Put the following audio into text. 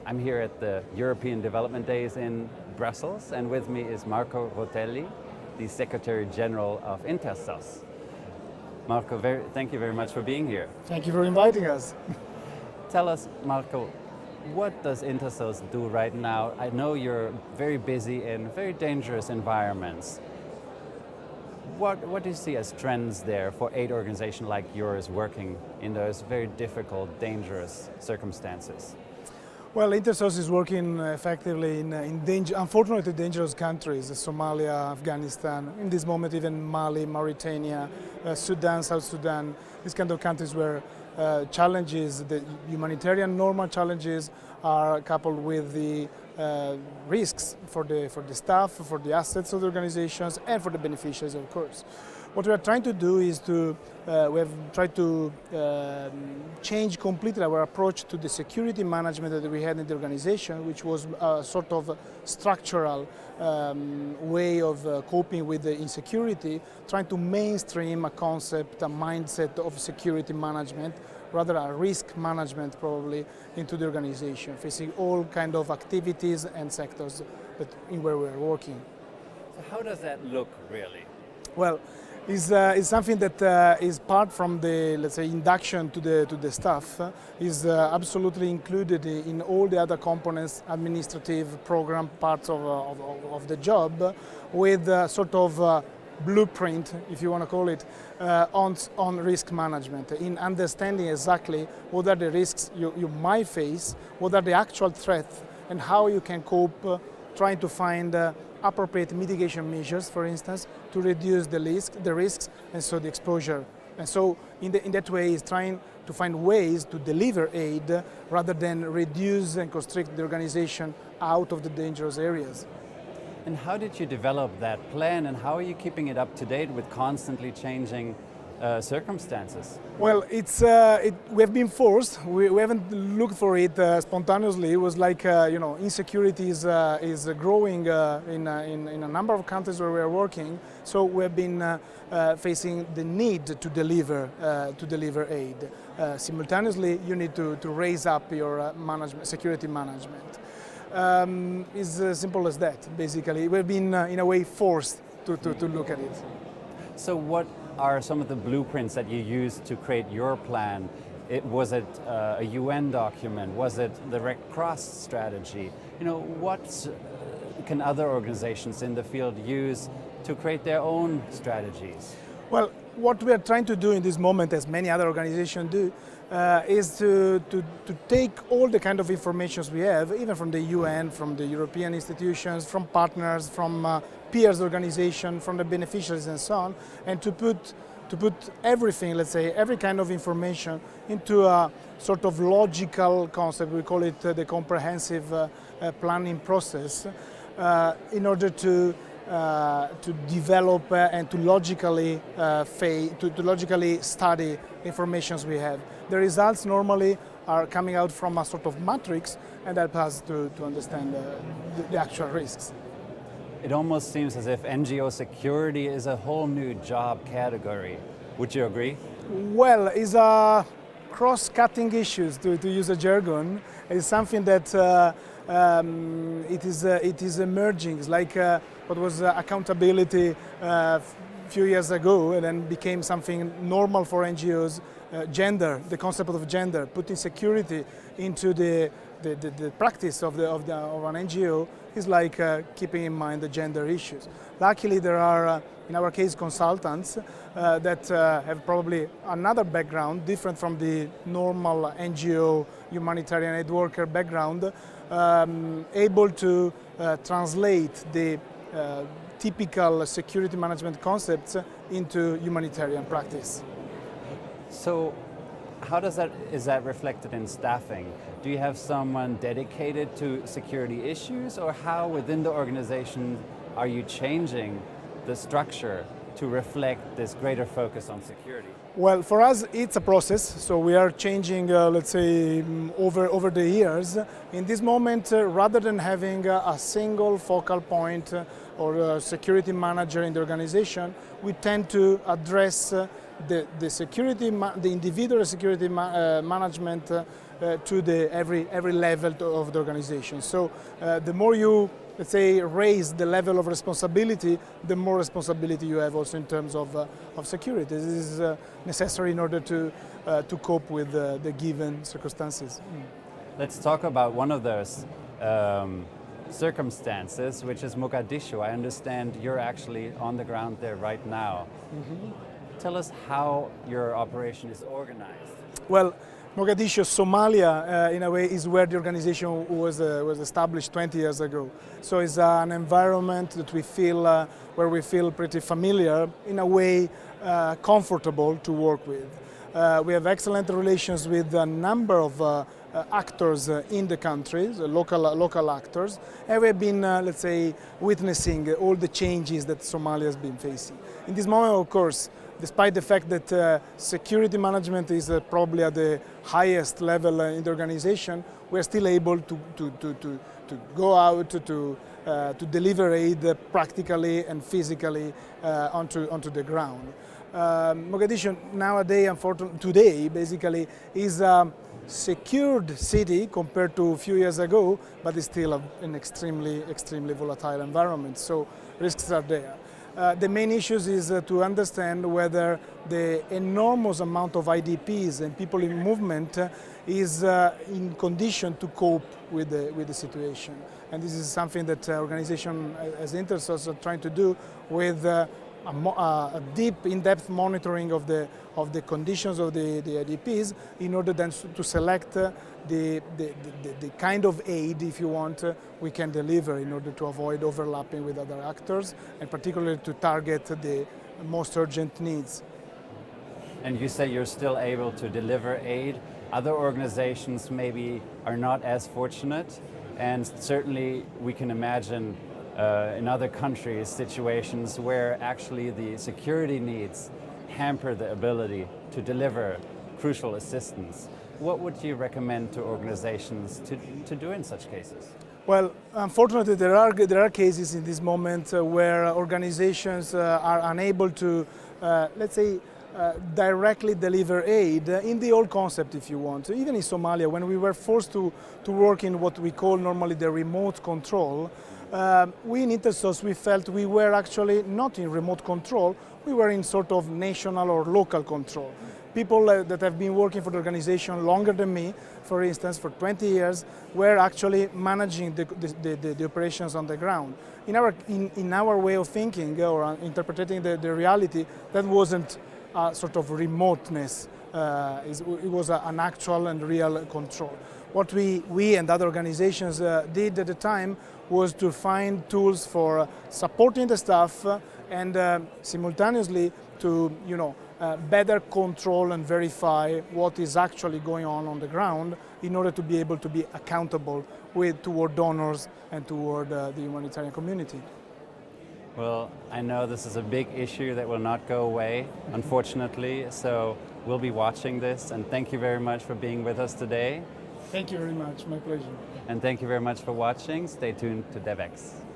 I'm here at the European Development Days in Brussels, and with me is Marco Rotelli, the Secretary-General of Intersos. Marco, thank you very much for being here. Thank you for inviting us. Tell us, Marco, what does Intersos do right now? I know you're very busy in very dangerous environments. What do you see as trends there for aid organization like yours working in those very difficult, dangerous circumstances? Well, Intersos is working effectively in unfortunately dangerous countries, Somalia, Afghanistan, in this moment even Mali, Mauritania, Sudan, South Sudan, these kind of countries where challenges, the humanitarian normal challenges are coupled with the risks for the staff, for the assets of the organizations, and for the beneficiaries, of course. What we are trying to do is we have tried to change completely our approach to the security management that we had in the organization, which was a sort of structural way of coping with the insecurity, trying to mainstream a concept, a mindset of security management, rather a risk management probably, into the organization, facing all kind of activities and sectors in where we're working. So how does that look really? Well, it's something that is part from the, let's say, induction to the staff, is absolutely included in all the other components, administrative program parts of the job, with sort of blueprint, if you want to call it, on risk management, in understanding exactly what are the risks you might face, what are the actual threats, and how you can cope, trying to find appropriate mitigation measures, for instance, to reduce the risks and so the exposure. And so in that way is trying to find ways to deliver aid rather than reduce and constrict the organization out of the dangerous areas. And how did you develop that plan, and how are you keeping it up to date with constantly changing circumstances? Well, we have been forced. We haven't looked for it spontaneously. It was like insecurity is growing in a number of countries where we are working. So we have been facing the need to deliver aid. Simultaneously, you need to raise up your security management. It's as simple as that. Basically, we've been in a way forced to look at it. So what are some of the blueprints that you used to create your plan? Was it a UN document? Was it the Red Cross strategy? What can other organizations in the field use to create their own strategies? Well, what we are trying to do in this moment, as many other organizations do, is to take all the kind of information we have, even from the UN, from the European institutions, from partners, from peers organizations, from the beneficiaries and so on, and to put everything, let's say, every kind of information into a sort of logical concept. We call it the comprehensive planning process, in order to develop and to logically study information we have. The results normally are coming out from a sort of matrix and help us to understand the actual risks. It almost seems as if NGO security is a whole new job category. Would you agree? Well, it's a cross-cutting issues, to use a jargon. It's something that it is emerging. It's like what was accountability a few years ago, and then became something normal for NGOs. Gender, the concept of gender, putting security into the practice of an NGO is like keeping in mind the gender issues. Luckily, there are, in our case, consultants that have probably another background different from the normal NGO humanitarian aid worker background, able to translate the typical security management concepts into humanitarian practice. So how is that reflected in staffing? Do you have someone dedicated to security issues, or how within the organization are you changing the structure to reflect this greater focus on security? Well, for us, it's a process. So we are changing, let's say, over the years. In this moment, rather than having a single focal point or a security manager in the organization, we tend to address the individual security management to every level of the organization. So the more you, let's say, raise the level of responsibility, the more responsibility you have also in terms of security. This is necessary in order to cope with the given circumstances. Let's talk about one of those circumstances, which is Mogadishu. I understand you're actually on the ground there right now. Mm-hmm. Tell us how your operation is organized. Well, Mogadishu, Somalia, in a way, is where the organization was established 20 years ago. So it's an environment that we feel, where we feel pretty familiar, in a way, comfortable to work with. We have excellent relations with a number of actors in the country, local actors, and we have been, let's say, witnessing all the changes that Somalia has been facing. In this moment, of course, despite the fact that security management is probably at the highest level in the organization, we are still able to go out to deliver aid practically and physically onto the ground. Mogadishu nowadays, unfortunately, today basically is a secured city compared to a few years ago, but it's still an extremely volatile environment. So risks are there. The main issues is to understand whether the enormous amount of IDPs and people in movement is in condition to cope with the situation. And this is something that organization as Intersos are trying to do with a deep, in-depth monitoring of the conditions of the IDPs in order then to select the kind of aid, if you want, we can deliver in order to avoid overlapping with other actors and particularly to target the most urgent needs. And you say you're still able to deliver aid. Other organizations maybe are not as fortunate, and certainly we can imagine in other countries situations where actually the security needs hamper the ability to deliver crucial assistance. What would you recommend to organizations to do in such cases? Well, unfortunately, there are cases in this moment where organizations are unable to, let's say, directly deliver aid in the old concept, if you want. Even in Somalia, when we were forced to work in what we call normally the remote control, we in Intersos, we felt we were actually not in remote control, we were in sort of national or local control. People that have been working for the organization longer than me, for instance, for 20 years, were actually managing the operations on the ground. In our way of thinking or interpreting the reality, that wasn't sort of remoteness. It was an actual and real control. What we and other organizations did at the time was to find tools for supporting the staff and simultaneously to, better control and verify what is actually going on the ground in order to be able to be accountable toward donors and toward the humanitarian community. Well, I know this is a big issue that will not go away, unfortunately, so we'll be watching this, and thank you very much for being with us today. Thank you very much, my pleasure. And thank you very much for watching. Stay tuned to Devex.